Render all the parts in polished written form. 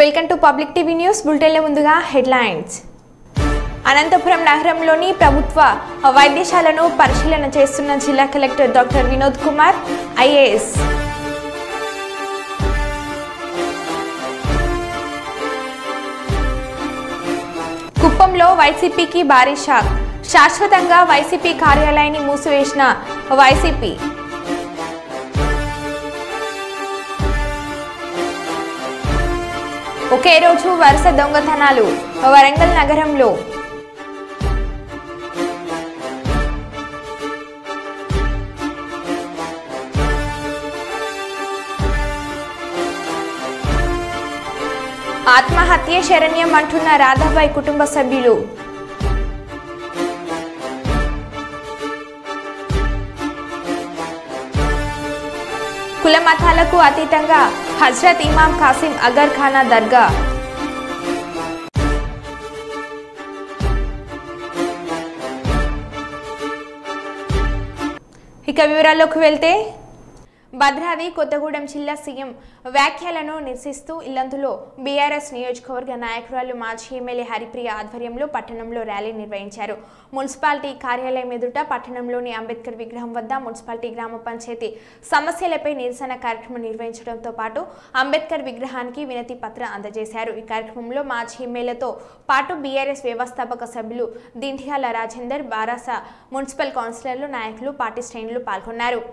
Welcome to public TV news బులెటిన్ల ముందుగా headlines. Anantapuram నగరంలోని ప్రభుత్వ వైద్యశాలను పరిశీలన చేస్తున్న జిల్లా collector doctor Vinod Kumar IAS. కుప్పంలో వైసీపీకి భారీ షాక్. శాశ్వతంగా వైసీపీ కార్యాలయాన్ని మూసివేసిన వైసీపీ. ఒకే రోజు వరుస దొంగతనాలు వరంగల్ నగరంలో. ఆత్మహత్య శరణ్యం అంటున్న రాధాబాయి కుటుంబ సభ్యులు. కుల మతాలకు అతీతంగా హజ్రత్ ఇమాం కాసిం అగర్ ఖానా దర్గా. ఇక వివరాల్లోకి వెళ్తే, భద్రాద్రి కొత్తగూడెం జిల్లా సీఎం వ్యాఖ్యలను నిరసిస్తూ ఇల్లందులో బీఆర్ఎస్ నియోజకవర్గ నాయకురాలు మాజీ ఎమ్మెల్యే హరిప్రియ ఆధ్వర్యంలో పట్టణంలో ర్యాలీ నిర్వహించారు. మున్సిపాలిటీ కార్యాలయం ఎదుట పట్టణంలోని అంబేద్కర్ విగ్రహం వద్ద మున్సిపాలిటీ గ్రామ పంచాయతీ సమస్యలపై నిరసన కార్యక్రమం నిర్వహించడంతో పాటు అంబేద్కర్ విగ్రహానికి వినతి పత్రం అందజేశారు. ఈ కార్యక్రమంలో మాజీ ఎమ్మెల్యేతో పాటు బీఆర్ఎస్ వ్యవస్థాపక సభ్యులు దింఠియాల రాజేందర్, బారాస మున్సిపల్ కౌన్సిలర్లు, నాయకులు, పార్టీ శ్రేణులు పాల్గొన్నారు.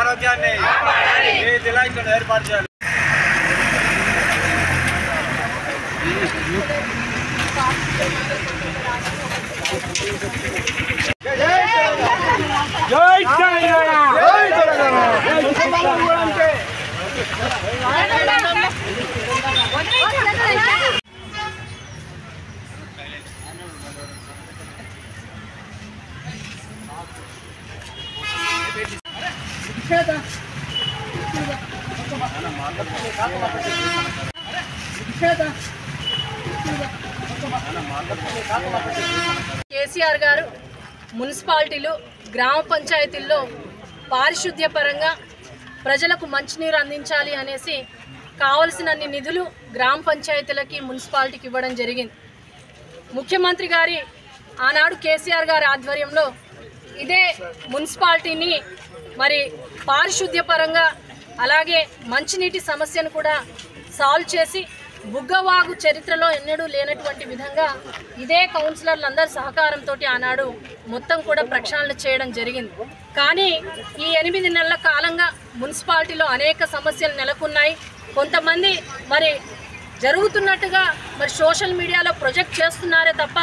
ఆరోగ్యాన్ని ఏర్పాటు చేయాలి. కేసీఆర్ గారు మున్సిపాలిటీలు, గ్రామ పంచాయతీల్లో పారిశుద్ధ్య పరంగా ప్రజలకు మంచినీరు అందించాలి అనేసి కావలసినన్ని నిధులు గ్రామ పంచాయతీలకి, మున్సిపాలిటీకి ఇవ్వడం జరిగింది. ముఖ్యమంత్రి గారి ఆనాడు కేసీఆర్ గారి ఆధ్వర్యంలో ఇదే మున్సిపాలిటీని మరి పారిశుద్ధ్య పరంగా అలాగే మంచినీటి సమస్యను కూడా సాల్వ్ చేసి బుగ్గవాగు చరిత్రలో ఎన్నడూ లేనటువంటి విధంగా ఇదే కౌన్సిలర్లందరి సహకారంతో ఆనాడు మొత్తం కూడా ప్రక్షాళన చేయడం జరిగింది. కానీ ఈ 8 నెలల కాలంగా మున్సిపాలిటీలో అనేక సమస్యలు నెలకొన్నాయి. కొంతమంది మరి జరుగుతున్నట్టుగా మరి సోషల్ మీడియాలో ప్రొజెక్ట్ చేస్తున్నారే తప్ప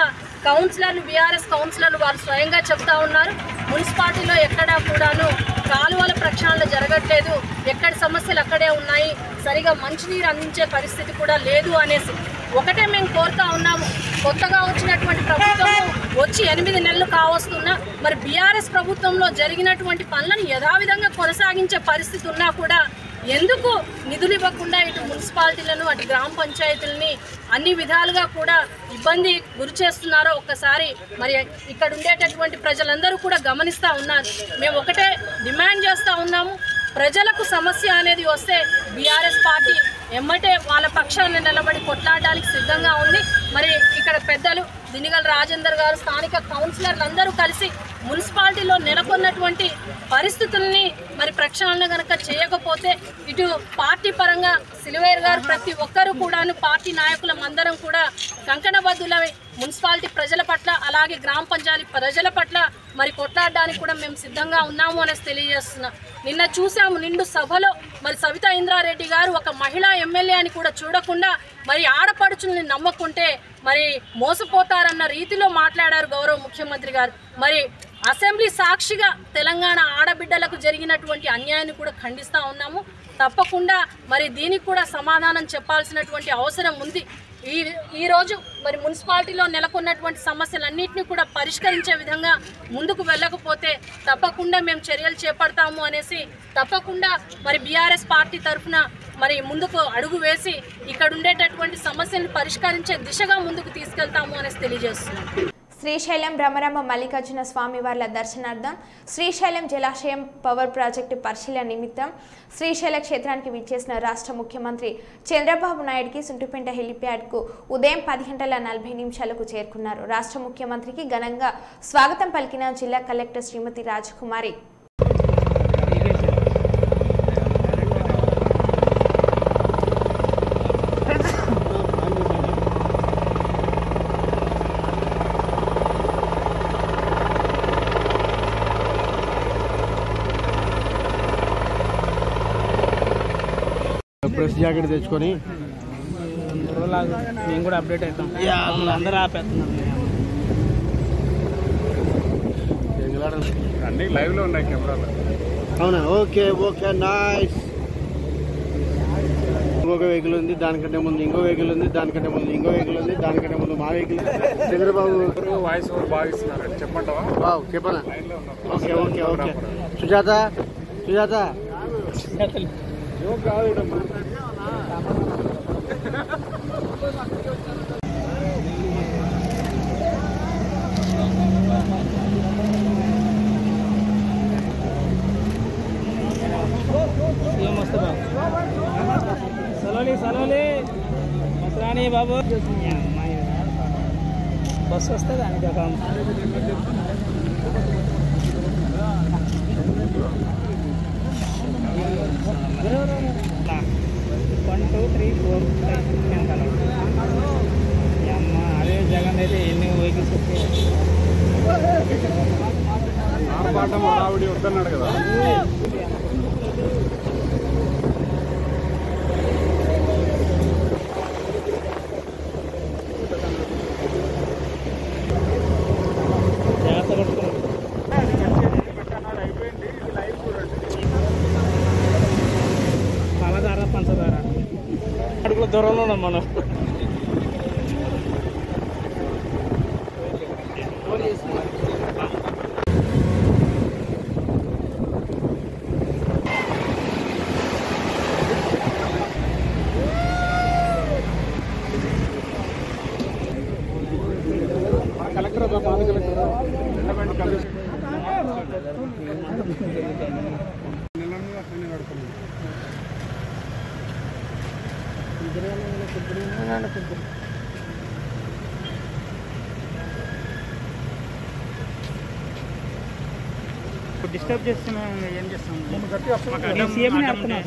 కౌన్సిలర్లు, బీఆర్ఎస్ కౌన్సిలర్లు వాళ్ళు స్వయంగా చెప్తా ఉన్నారు, మున్సిపాలిటీలో ఎక్కడా కూడాను కాలువల ప్రక్షాళన జరగట్లేదు, ఎక్కడి సమస్యలు అక్కడే ఉన్నాయి, సరిగా మంచినీరు అందించే పరిస్థితి కూడా లేదు అనేసి. ఒకటే మేము కోరుతా ఉన్నాము, కొత్తగా వచ్చినటువంటి ప్రభుత్వం వచ్చి 8 నెలలు కావస్తున్నా మరి బీఆర్ఎస్ ప్రభుత్వంలో జరిగినటువంటి పనులను యథావిధంగా కొనసాగించే పరిస్థితి ఉన్నా కూడా ఎందుకు నిధులు ఇవ్వకుండా ఇటు మున్సిపాలిటీలను, అటు గ్రామ పంచాయతీలని అన్ని విధాలుగా కూడా ఇబ్బంది గురి చేస్తున్నారో ఒక్కసారి మరి ఇక్కడ ఉండేటటువంటి ప్రజలందరూ కూడా గమనిస్తూ ఉన్నారు. మేము ఒకటే డిమాండ్ చేస్తూ ఉన్నాము, ప్రజలకు సమస్య అనేది వస్తే బీఆర్ఎస్ పార్టీ ఎమ్మటే వాళ్ళ పక్షాన్ని నిలబడి కొట్లాడడానికి సిద్ధంగా ఉంది. మరి ఇక్కడ పెద్దలు దినిగల రాజేందర్ గారు, స్థానిక కౌన్సిలర్లు అందరూ కలిసి మున్సిపాలిటీలో నెలకొన్నటువంటి పరిస్థితుల్ని మరి ప్రక్షాళన గనక చేయకపోతే ఇటు పార్టీ పరంగా సిల్వేర్ గారు ప్రతి ఒక్కరూ కూడాను పార్టీ నాయకులం అందరం కూడా కంకణబద్దులై మున్సిపాలిటీ ప్రజల పట్ల అలాగే గ్రామ పంచాయతీ ప్రజల పట్ల మరి కొట్లాడడానికి కూడా మేము సిద్ధంగా ఉన్నాము అనేసి తెలియజేస్తున్నాం. నిన్న చూసాము నిండు సభలో మరి సవితా ఇంద్రారెడ్డి గారు ఒక మహిళా ఎమ్మెల్యే అని కూడా చూడకుండా మరి ఆడపడుచుల్ని నమ్మకుంటే మరి మోసపోతారన్న రీతిలో మాట్లాడారు గౌరవ ముఖ్యమంత్రి గారు. మరి అసెంబ్లీ సాక్షిగా తెలంగాణ ఆడబిడ్డలకు జరిగినటువంటి అన్యాయాన్ని కూడా ఖండిస్తూ ఉన్నాము. తప్పకుండా మరి దీనికి కూడా సమాధానం చెప్పాల్సినటువంటి అవసరం ఉంది. ఈరోజు మరి మున్సిపాలిటీలో నెలకొన్నటువంటి సమస్యలన్నింటినీ కూడా పరిష్కరించే విధంగా ముందుకు వెళ్ళకపోతే తప్పకుండా మేము చర్యలు చేపడతాము అనేసి తప్పకుండా మరి బీఆర్ఎస్ పార్టీ తరఫున మరి ముందుకు అడుగు వేసి ఇక్కడ ఉండేటటువంటి సమస్యలను పరిష్కరించే దిశగా ముందుకు తీసుకెళ్తాము అనేసి తెలియజేస్తున్నాం. శ్రీశైలం భ్రమరాంబ మల్లికార్జున స్వామివార్ల దర్శనార్థం శ్రీశైలం జలాశయం పవర్ ప్రాజెక్టు పరిశీలన నిమిత్తం శ్రీశైల క్షేత్రానికి విచ్చేసిన రాష్ట్ర ముఖ్యమంత్రి చంద్రబాబు నాయుడుకి సుంటుపేట హెలిప్యాడ్కు ఉదయం 10:40 చేరుకున్నారు. రాష్ట్ర ముఖ్యమంత్రికి ఘనంగా స్వాగతం పలికిన జిల్లా కలెక్టర్ శ్రీమతి రాజకుమారి. ప్రెస్ జాకెట్ తెచ్చుకొని మేము కూడా అప్డేట్ అవుతాం. అందరూ ఆపేస్తున్నారు. అన్ని లైవ్ లో ఉన్నాయి కెమెరాలు. అవునా? Okay okay nice. ఇంకొక వెహికల్ ఉంది, దానికంటే ముందు ఇంకో వెహికల్ ఉంది, దానికంటే ముందు ఇంకో వెహికల్ ఉంది, దానికంటే ముందు మా వెహికల్. చంద్రబాబు వాయిస్ బాగా ఇస్తున్నారు. చెప్పంటావా? బాబు చెప్పనా? Okay okay okay. Sujatha Sujatha సలోలి మసరాని బాబు బస్సు వస్తుంది దానికి ఒక 1 2 3 4 అమ్మ అదే జగన్ అయితే ఎన్ని వెహికల్స్ వస్తాయి. ఆర్భాటం ఆవిడ వద్దన్నాడు కదా. జాగ్రత్త కొట్టుకున్నాం. పాలధార పంచదార అడుగుల దూరంలో ఉన్నాం మనం. కలెక్టర్ పాత కలెక్టర్ డిస్టర్బ్ చేస్తున్నాం. ఏం చేస్తాం? సీఎంని అడుగుతున్నాం.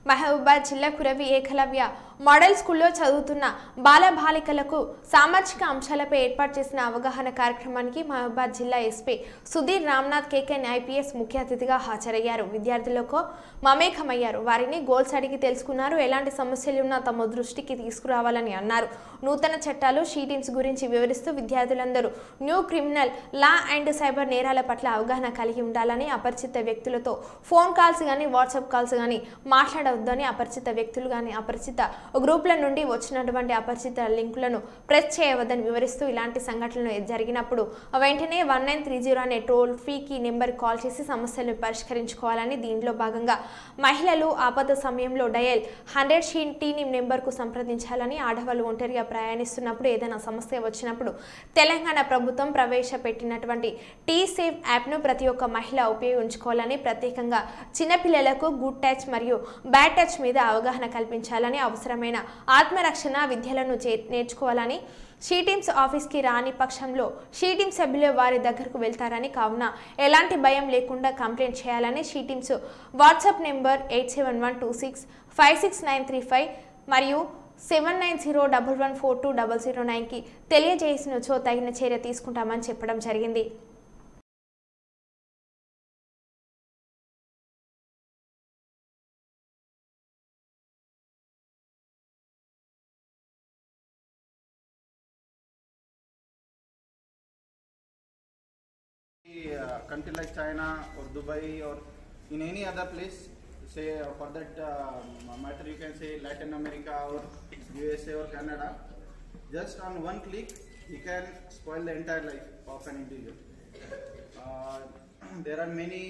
మహబూబాబాద్ జిల్లా కురవి ఏకలవ్య మోడల్ స్కూల్లో చదువుతున్న బాలబాలికలకు సామాజిక అంశాలపై ఏర్పాటు చేసిన అవగాహన కార్యక్రమానికి మహబూబాబాద్ జిల్లా ఎస్పీ సుధీర్ రామ్నాథ్ కేకెన్ ఐపీఎస్ ముఖ్య అతిథిగా హాజరయ్యారు. విద్యార్థులకు మమేకమయ్యారు. వారిని గోల్స్ అడిగి తెలుసుకున్నారు. ఎలాంటి సమస్యలున్నా తమ దృష్టికి తీసుకురావాలని అన్నారు. నూతన చట్టాలు షీటింగ్స్ గురించి వివరిస్తూ విద్యార్థులందరూ new criminal law and cyber నేరాల పట్ల అవగాహన కలిగి ఉండాలని, అపరిచిత వ్యక్తులతో ఫోన్ కాల్స్ కానీ వాట్సాప్ కాల్స్ కానీ మాట్లాడవద్దని, అపరిచిత వ్యక్తులు కానీ అపరిచిత గ్రూపుల నుండి వచ్చినటువంటి అపరిచిత లింకులను ప్రెస్ చేయవద్దని వివరిస్తూ ఇలాంటి సంఘటనలు జరిగినప్పుడు వెంటనే 1930 అనే టోల్ ఫ్రీకి నెంబర్ కాల్ చేసి సమస్యలను పరిష్కరించుకోవాలని, దీనిలో భాగంగా మహిళలు ఆపద సమయంలో డయల్ 100 షీటీని నెంబర్కు సంప్రదించాలని, ఆడవాళ్ళు ఒంటరిగా ప్రయాణిస్తున్నప్పుడు ఏదైనా సమస్య వచ్చినప్పుడు తెలంగాణ ప్రభుత్వం ప్రవేశపెట్టినటువంటి టీ సేఫ్ యాప్ను ప్రతి ఒక్క మహిళ ఉపయోగించుకోవాలని, ప్రత్యేకంగా చిన్నపిల్లలకు గుడ్ టచ్ మరియు బ్యాడ్ టచ్ మీద అవగాహన కల్పించాలని, అవసరమైన ఆత్మరక్షణ విద్యలను నేర్చుకోవాలని, షీటీమ్స్ ఆఫీస్కి రాని పక్షంలో షీటీమ్ సభ్యులు వారి దగ్గరకు వెళ్తారని, కావున ఎలాంటి భయం లేకుండా కంప్లైంట్ చేయాలని, షీటీమ్స్ వాట్సాప్ నెంబర్ 8712656935 మరియు 7901142009కి తెలియజేసినచో తగిన చర్య తీసుకుంటామని చెప్పడం జరిగింది. Country like China or Dubai or in any other place, say for that matter you can say Latin America or USA or Canada, just on one click he can spoil the entire life of an individual. There are many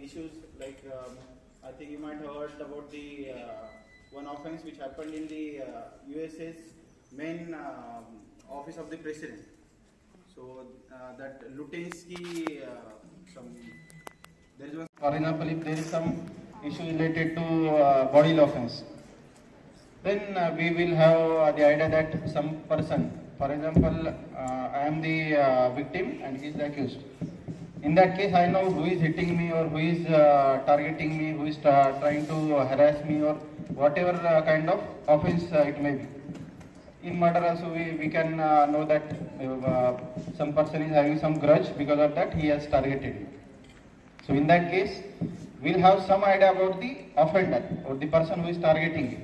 issues like I think you might have heard about the one offense which happened in the USA's main office of the president. So that Lutinsky, there is one. For example, if there is some issue related to bodily offense, then we will have the idea that some person, for example, I am the victim and he is the accused. In that case, I know who is hitting me or who is targeting me, who is trying to harass me or whatever kind of offense it may be. In murder also we can know that some person is having some grudge, because of that he has targeted you. So in that case we'll have some idea about the offender or the person who is targeting you.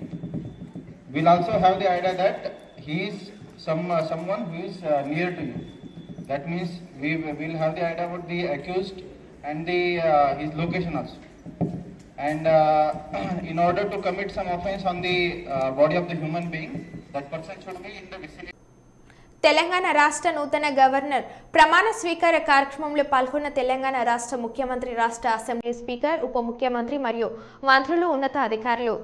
We'll also have the idea that he is someone who is near to you. That means we will have the idea about the accused and the his location also. And in order to commit some offense on the body of the human being, that person should be in the vicinity. Telangana రాష్ట్ర నూతన governor ప్రమాణ స్వీకార కార్యక్రమంలో పాల్గొన్న తెలంగాణ రాష్ట్ర ముఖ్యమంత్రి, రాష్ట్ర assembly speaker, ఉప ముఖ్యమంత్రి మరియు మంత్రులు, ఉన్నత అధికారులు.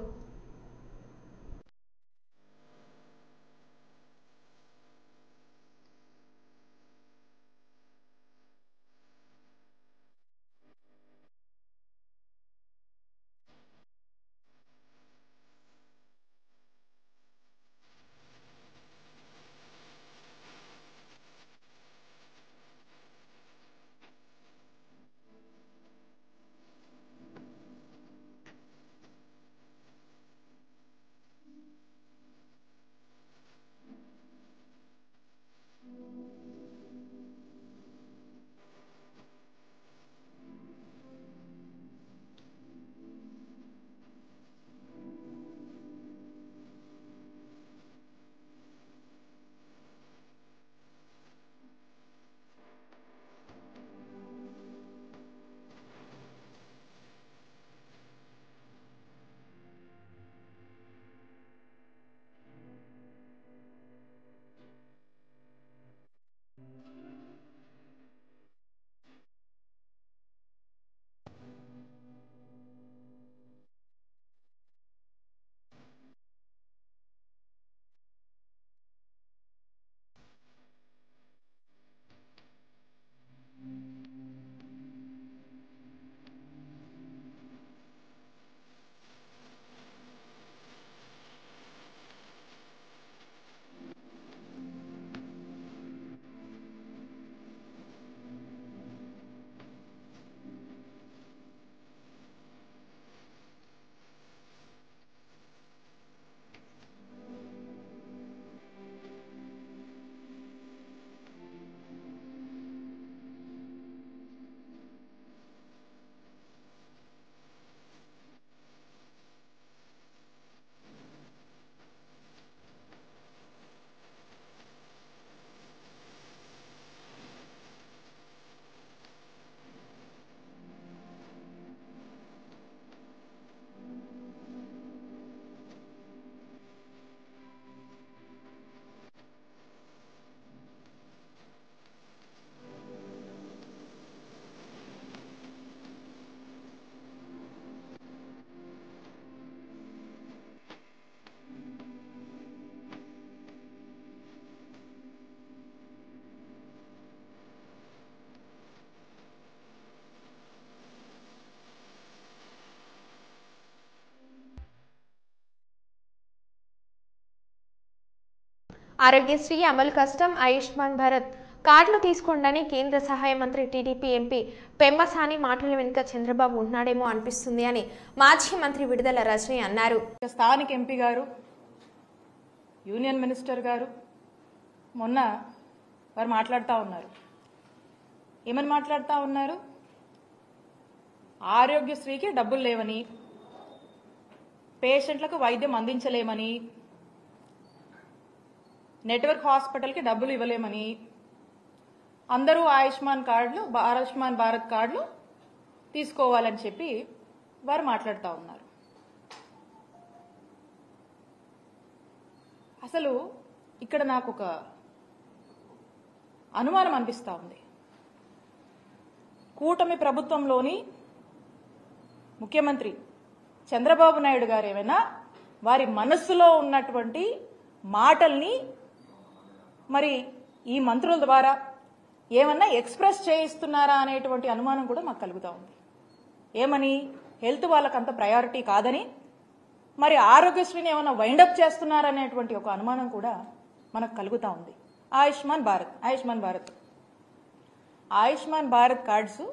ఆరోగ్యశ్రీ అమలు కష్టం, ఆయుష్మాన్ భారత్ కార్డులు తీసుకోండి కేంద్ర సహాయ మంత్రి టీడీపీ ఎంపీ పెమ్మసాని మాటల వెనుక చంద్రబాబు ఉన్నాడేమో అనిపిస్తుంది అని మాజీ మంత్రి విడుదల రజనీ అన్నారు. స్థానిక ఎంపీ గారు, యూనియన్ మినిస్టర్ గారు మొన్న వారు మాట్లాడుతూ ఉన్నారు. ఏమని మాట్లాడుతూ ఉన్నారు? ఆరోగ్యశ్రీకి డబ్బులు లేవని, పేషెంట్లకు వైద్యం అందించలేమని, నెట్వర్క్ హాస్పిటల్కి డబ్బులు ఇవ్వలేమని, అందరూ ఆయుష్మాన్ భారత్ కార్డులు తీసుకోవాలని చెప్పి వారు మాట్లాడుతూ ఉన్నారు. అసలు ఇక్కడ నాకు ఒక అనుమానం అనిపిస్తూ ఉంది. కూటమి ప్రభుత్వంలోని ముఖ్యమంత్రి చంద్రబాబు నాయుడు గారు ఏమైనా వారి మనస్సులో ఉన్నటువంటి మాటల్ని మరి ఈ మంత్రుల ద్వారా ఏమన్నా ఎక్స్ప్రెస్ చేయిస్తున్నారా అనేటువంటి అనుమానం కూడా మాకు కలుగుతూ ఉంది. ఏమని? హెల్త్ వాళ్ళకంత ప్రయారిటీ కాదని, మరి ఆరోగ్యశ్రీని ఏమన్నా వైండప్ చేస్తున్నారనేటువంటి ఒక అనుమానం కూడా మనకు కలుగుతూ ఉంది. ఆయుష్మాన్ భారత్ కార్డ్స్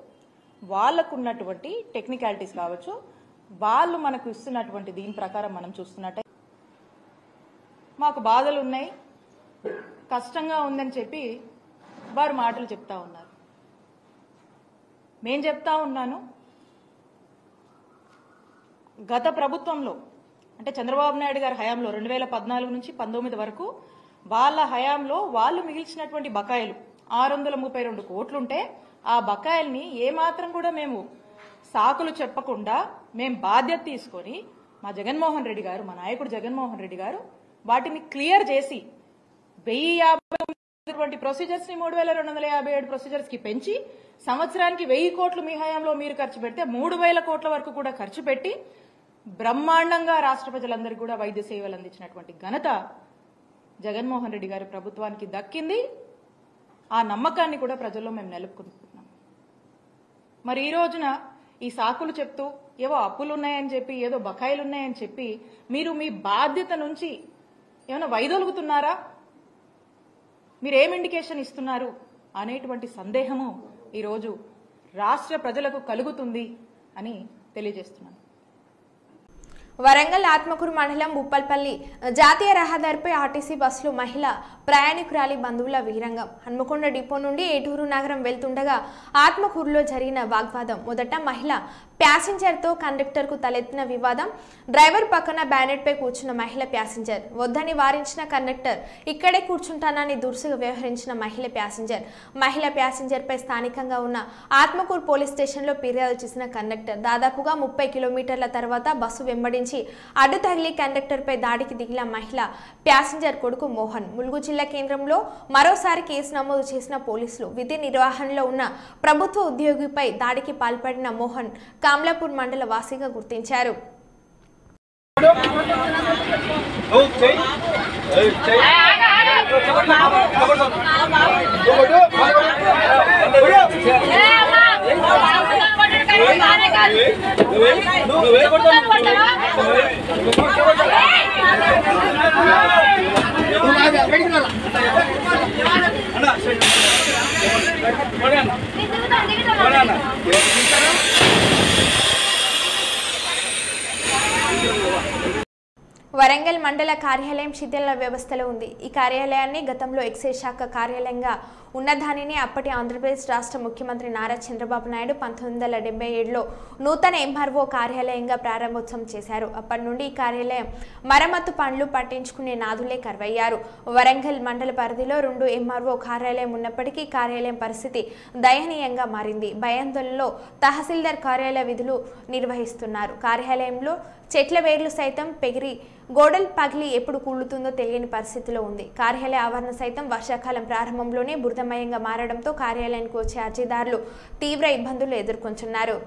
వాళ్ళకున్నటువంటి టెక్నికాలిటీస్ కావచ్చు, వాళ్ళు మనకు ఇస్తున్నటువంటి దీని ప్రకారం మనం చూస్తున్నట్టే మాకు బాధలు ఉన్నాయి, కష్టంగా ఉందని చెప్పి వారు మాటలు చెప్తా ఉన్నారు. నేను చెప్తా ఉన్నాను, గత ప్రభుత్వంలో అంటే చంద్రబాబు నాయుడు గారి హయాంలో 2014 నుంచి 19 వరకు వాళ్ళ హయాంలో వాళ్ళు మిగిల్చినటువంటి బకాయిలు 632 కోట్లుంటే ఆ బకాయిల్ని ఏమాత్రం కూడా మేము సాకులు చెప్పకుండా మేము బాధ్యత తీసుకొని మా జగన్మోహన్ రెడ్డి గారు, మా నాయకుడు జగన్మోహన్ రెడ్డి గారు వాటిని క్లియర్ చేసి 1050 ప్రొసీజర్స్ ని 3257 ప్రొసీజర్స్ కి పెంచి సంవత్సరానికి 1000 కోట్లు మీ హయాంలో మీరు ఖర్చు పెడితే 3000 కోట్ల వరకు కూడా ఖర్చు పెట్టి బ్రహ్మాండంగా రాష్ట్ర ప్రజలందరికీ కూడా వైద్య సేవలు అందించినటువంటి ఘనత జగన్మోహన్ రెడ్డి గారి ప్రభుత్వానికి దక్కింది. ఆ నమ్మకాన్ని కూడా ప్రజల్లో మేము నెలకొల్పుతున్నాం. మరి ఈ రోజున ఈ సాకులు చెప్తూ ఏవో అప్పులు ఉన్నాయని చెప్పి, ఏదో బకాయిలు ఉన్నాయని చెప్పి మీరు మీ బాధ్యత నుంచి ఏమైనా వైదొలుగుతున్నారా? మీరేం ఇండికేషన్ ఇస్తున్నారు అనేటువంటి సందేహము ఈరోజు రాష్ట్ర ప్రజలకు కలుగుతుంది అని తెలియజేస్తున్నాను. వరంగల్ ఆత్మకూరు మండలం ఉప్పల్పల్లి జాతీయ రహదారిపై ఆర్టీసీ బస్సులో మహిళ ప్రయాణికురాలి బంధువుల వీరంగం. హన్మకొండ డిపో నుండి ఏటూరు నగరం వెళ్తుండగా ఆత్మకూరులో జరిగిన వాగ్వాదం. మొదట మహిళ ప్యాసింజర్తో కండక్టర్కు తలెత్తిన వివాదం. డ్రైవర్ పక్కన బ్యానెట్పై కూర్చున్న మహిళ ప్యాసింజర్ వద్దని వారించిన కండక్టర్, ఇక్కడే కూర్చుంటానని దురుసుగా వ్యవహరించిన మహిళ ప్యాసింజర్పై స్థానికంగా ఉన్న ఆత్మకూరు పోలీస్ స్టేషన్లో ఫిర్యాదు చేసిన కండక్టర్ దాదాపుగా 30 కిలోమీటర్ల తర్వాత బస్సు వెంబడించి అడ్డు తగిలి కండక్టర్పై దాడికి దిగిన మహిళ ప్యాసింజర్ కొడుకు మోహన్. ములుగు జిల్లా కేంద్రంలో మరోసారి కేసు నమోదు చేసిన పోలీసులు విధి నిర్వహణలో ఉన్న ప్రభుత్వ ఉద్యోగిపై దాడికి పాల్పడిన మోహన్ కామ్లాపూర్ మండల వాసిగా గుర్తించారు. వరంగల్ మండల కార్యాలయం శిథిల వ్యవస్థలో ఉంది. ఈ కార్యాలయాన్ని గతంలో ఎక్సైజ్ శాఖ కార్యాలయంగా ఉన్నదానిని అప్పటి ఆంధ్రప్రదేశ్ రాష్ట్ర ముఖ్యమంత్రి నారా చంద్రబాబు నాయుడు 1977లో నూతన ఎంఆర్ఓ కార్యాలయంగా ప్రారంభోత్సవం చేశారు. అప్పటి నుండి ఈ కార్యాలయం మరమ్మతు పనులు పట్టించుకునే నాదులే కరువయ్యారు. వరంగల్ మండల పరిధిలో 2 ఎంఆర్ఓ కార్యాలయం ఉన్నప్పటికీ కార్యాలయం పరిస్థితి దయనీయంగా మారింది. భయాందోళనలో తహసీల్దార్ కార్యాలయ విధులు నిర్వహిస్తున్నారు. కార్యాలయంలో చెట్ల వేర్లు సైతం పెగిరి గోడలు పగిలి ఎప్పుడు కూలుతుందో తెలియని పరిస్థితిలో ఉంది. కార్యాలయ ఆవరణ సైతం వర్షాకాలం ప్రారంభంలోనే బురదమయంగా మారడంతో కార్యాలయానికి వచ్చే అర్జీదారులు తీవ్ర ఇబ్బందులు ఎదుర్కొంటున్నారు.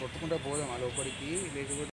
కొట్టుకుంటే పోదాం లోపలికి, లేకపోతే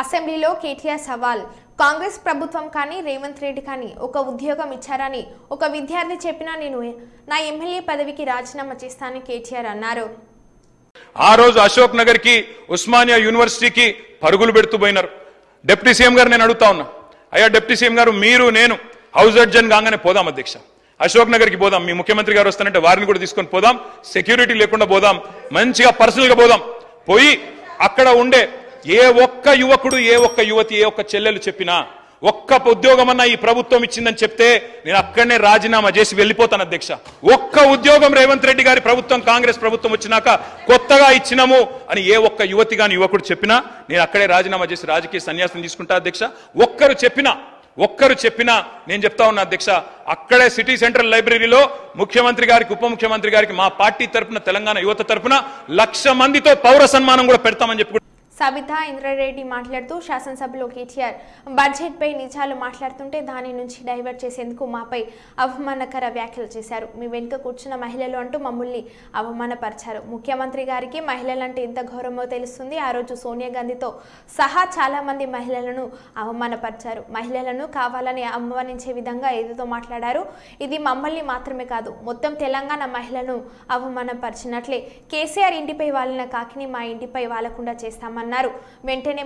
అసెంబ్లీలో కేటీఆర్ సవాల్. కాంగ్రెస్ ప్రభుత్వం కానీ రేవంత్ రెడ్డి కానీ ఒక ఉద్యోగం ఇచ్చారని ఒక విద్యార్థి చెప్పినా నేను నా ఎమ్మెల్యే పదవికి రాజీనామా చేస్తానని కేటీఆర్ అన్నారు. ఆ రోజు అశోక్ నగర్ కి ఉస్మానియా యూనివర్సిటీకి పరుగులు పెడుతూ పోయినారు. డిప్యూటీ సీఎం గారు నేను అడుగుతా ఉన్నా, అయ్యా డిప్యూటీ సీఎం గారు మీరు నేను హౌస్ అడ్జన్ కాగానే పోదాం అధ్యక్ష, అశోక్ నగర్ కి పోదాం, మీ ముఖ్యమంత్రి గారు వస్తానంటే వారిని కూడా తీసుకొని పోదాం, సెక్యూరిటీ లేకుండా పోదాం, మంచిగా పర్సనల్ గా పోదాం, పోయి అక్కడ ఉండే ఏ ఒక్క యువకుడు ఏ ఒక్క యువతి ఏ ఒక్క చెల్లెలు చెప్పినా ఒక్క ఉద్యోగం అన్నా ఈ ప్రభుత్వం ఇచ్చిందని చెప్తే నేను అక్కడనే రాజీనామా చేసి వెళ్ళిపోతాను అధ్యక్ష. ఒక్క ఉద్యోగం రేవంత్ రెడ్డి గారి ప్రభుత్వం కాంగ్రెస్ ప్రభుత్వం వచ్చినాక కొత్తగా ఇచ్చినాము అని ఏ ఒక్క యువతి గాని యువకుడు చెప్పినా నేను అక్కడే రాజీనామా చేసి రాజకీయ సన్యాసం తీసుకుంటా అధ్యక్ష. ఒక్కరు చెప్పినా నేను చెప్తా ఉన్నా అధ్యక్ష, అక్కడే సిటీ సెంట్రల్ లైబ్రరీలో ముఖ్యమంత్రి గారికి ఉప ముఖ్యమంత్రి గారికి మా పార్టీ తరపున తెలంగాణ యువత తరపున 1,00,000 మందితో పౌర సన్మానం కూడా పెడతామని చెప్పి సబితా ఇంద్రారెడ్డి మాట్లాడుతూ శాసనసభలో కేటీఆర్ బడ్జెట్ పై నిజాలు మాట్లాడుతుంటే దాని నుంచి డైవర్ట్ చేసేందుకు మాపై అవమానకర వ్యాఖ్యలు చేశారు. మీ వెనుక కూర్చున్న మహిళలు అంటూ మమ్మల్ని అవమానపరిచారు. ముఖ్యమంత్రి గారికి మహిళలంటే ఎంత గౌరవమో తెలుస్తుంది. ఆ రోజు సోనియా గాంధీతో సహా చాలా మంది మహిళలను అవమానపరిచారు. మహిళలను కావాలని అవమానించే విధంగా ఏదేదో మాట్లాడారు. ఇది మమ్మల్ని మాత్రమే కాదు మొత్తం తెలంగాణ మహిళలను అవమానపరిచినట్లే. కేసీఆర్ ఇంటిపై వాలిన కాకిని మా ఇంటిపై వాలకుండా చేస్తామన్నారు. వెంటనే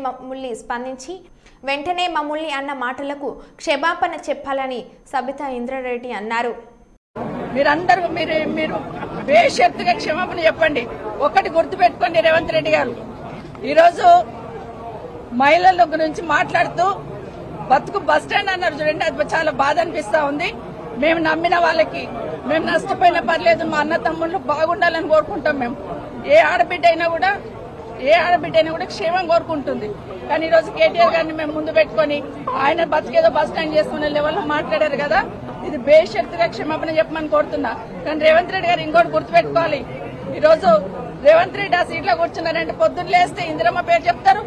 మమ్మల్ని అన్న మాటలకు క్షమాపణ చెప్పాలని సబితా ఇంద్రారెడ్డి అన్నారు. మీరు బేషరతుగా క్షమాపణ చెప్పండి. ఒకటి గుర్తుపెట్టుకోండి రేవంత్ రెడ్డి గారు, ఈరోజు మహిళల గురించి మాట్లాడుతూ బతుకు బస్టాండ్ అన్నారు చూడండి, అది చాలా బాధ అనిపిస్తా ఉంది. మేము నమ్మిన వాళ్ళకి మేము నష్టపోయినా పర్లేదు, మా అన్న తమ్ముళ్ళు బాగుండాలని కోరుకుంటాం. మేము ఏ ఆడబిడ్డ అయినా కూడా క్షేమం కోరుకుంటుంది. కానీ ఈ రోజు కేటీఆర్ గారిని మేము ముందు పెట్టుకుని ఆయన బతికేదో బస్ స్టాండ్ చేసుకునే లెవెల్లో మాట్లాడారు కదా, ఇది బేషరతుగా క్షమాపణ చెప్పమని కోరుతున్నా. కానీ రేవంత్ రెడ్డి గారు ఇంకోటి గుర్తుపెట్టుకోవాలి, ఈ రోజు రేవంత్ రెడ్డి ఆ సీట్లో కూర్చున్నారంటే పొద్దున్న లేస్తే ఇందిరమ్మ పేరు చెప్తారు,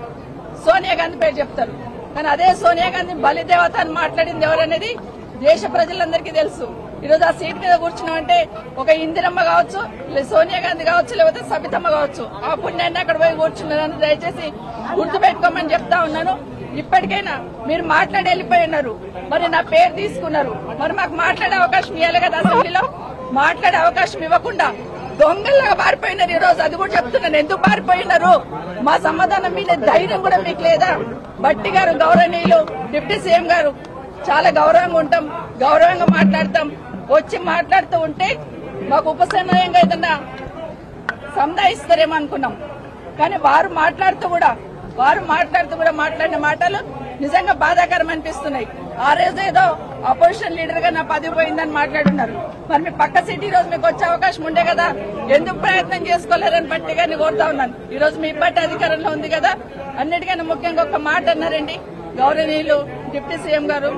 సోనియా గాంధీ పేరు చెప్తారు. కానీ అదే సోనియా గాంధీ బలిదేవత అని మాట్లాడింది ఎవరనేది దేశ ప్రజలందరికీ తెలుసు. ఈరోజు ఆ సీట్ మీద కూర్చున్నామంటే ఒక ఇందిరమ్మ కావచ్చు, సోనియా గాంధీ కావచ్చు, లేకపోతే సబితమ్మ కావచ్చు, ఆ పుణ్యాన్ని అక్కడ పోయి కూర్చున్నారని దయచేసి గుర్తుపెట్టుకోమని చెప్తా ఉన్నాను. ఇప్పటికైనా మీరు మాట్లాడి వెళ్ళిపోయి ఉన్నారు, మరి నా పేరు తీసుకున్నారు, మరి మాకు మాట్లాడే అవకాశం ఇవ్వాలి కదా. అసెంబ్లీలో మాట్లాడే అవకాశం ఇవ్వకుండా దొంగల్లాగా పారిపోయినారు. ఈ రోజు అది కూడా చెప్తున్నాను, ఎందుకు పారిపోయినారు మా సమాధానం మీద ధైర్యం కూడా మీకు లేదా? భట్టి గారు గౌరవనీయులు డిప్యూటీ సీఎం గారు చాలా గౌరవంగా ఉంటాం, గౌరవంగా మాట్లాడతాం. వచ్చి మాట్లాడుతూ ఉంటే మాకు ఉపశమనంగా ఏదన్నా సంధాయిస్తారేమో అనుకున్నాం. కానీ వారు మాట్లాడుతూ కూడా మాట్లాడిన మాటలు నిజంగా బాధాకరం అనిపిస్తున్నాయి. ఆ రోజు ఏదో అపోజిషన్ లీడర్ గా నా పదవి పోయిందని మాట్లాడున్నారు. మరి మీ పక్క సీట్ ఈ రోజు మీకు వచ్చే అవకాశం ఉండే కదా, ఎందుకు ప్రయత్నం చేసుకోలేరని బట్టి గారిని కోరుతా ఉన్నాను. ఈ రోజు మీ పార్టీ అధికారంలో ఉంది కదా. అన్నిటికన్నా ముఖ్యంగా ఒక మాట అన్నారండి గౌరవనీయులు డిప్యూటీ సీఎం గారు,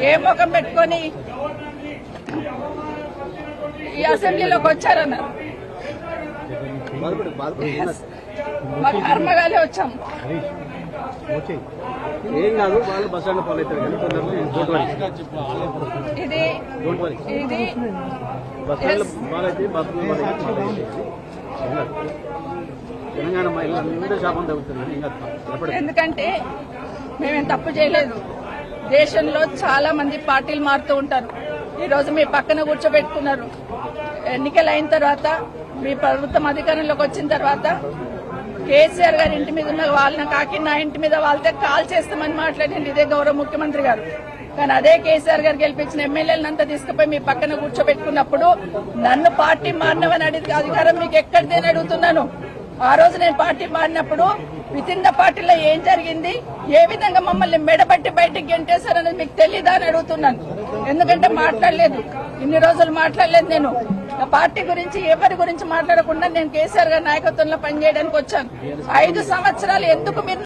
ఏ ముఖం పెట్టుకొని ఈ అసెంబ్లీలోకి వచ్చారన్నారు. మా కర్మగాలే వచ్చాం. ఇది ఎందుకంటే మేమేం తప్పు చేయలేదు. దేశంలో చాలా మంది పార్టీలు మారుతూ ఉంటారు. ఈ రోజు మీ పక్కన కూర్చోబెట్టుకున్నారు. ఎన్నికలు అయిన తర్వాత మీ ప్రభుత్వం అధికారంలోకి వచ్చిన తర్వాత కేసీఆర్ గారి ఇంటి మీద ఉన్న వాళ్ళ కాకి నా ఇంటి మీద వాళ్ళతో కాల్ చేస్తామని మాట్లాడింది ఇదే గౌరవ ముఖ్యమంత్రి గారు. కానీ అదే కేసీఆర్ గారు గెలిపించిన ఎమ్మెల్యేలంతా తీసుకుపోయి మీ పక్కన కూర్చోబెట్టుకున్నప్పుడు నన్ను పార్టీ మారినవని అధికారం మీకు ఎక్కడిదేని అడుగుతున్నాను. ఆ రోజు నేను పార్టీ మారినప్పుడు వితిన్ ద పార్టీలో ఏం జరిగింది, ఏ విధంగా మమ్మల్ని మెడబట్టి బయటికి గెంటేశారనేది మీకు తెలీదా అని అడుగుతున్నాను. ఎందుకంటే మాట్లాడలేదు, ఇన్ని రోజులు మాట్లాడలేదు. నేను పార్టీ గురించి ఎవరి గురించి మాట్లాడకుండా నేను కేసీఆర్ గారి నాయకత్వంలో పనిచేయడానికి వచ్చాను. 5 సంవత్సరాలు ఎందుకు మీరు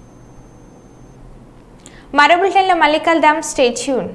మరో బులెటిన్లో మళ్ళీ కలుద్దాం. Stay tune.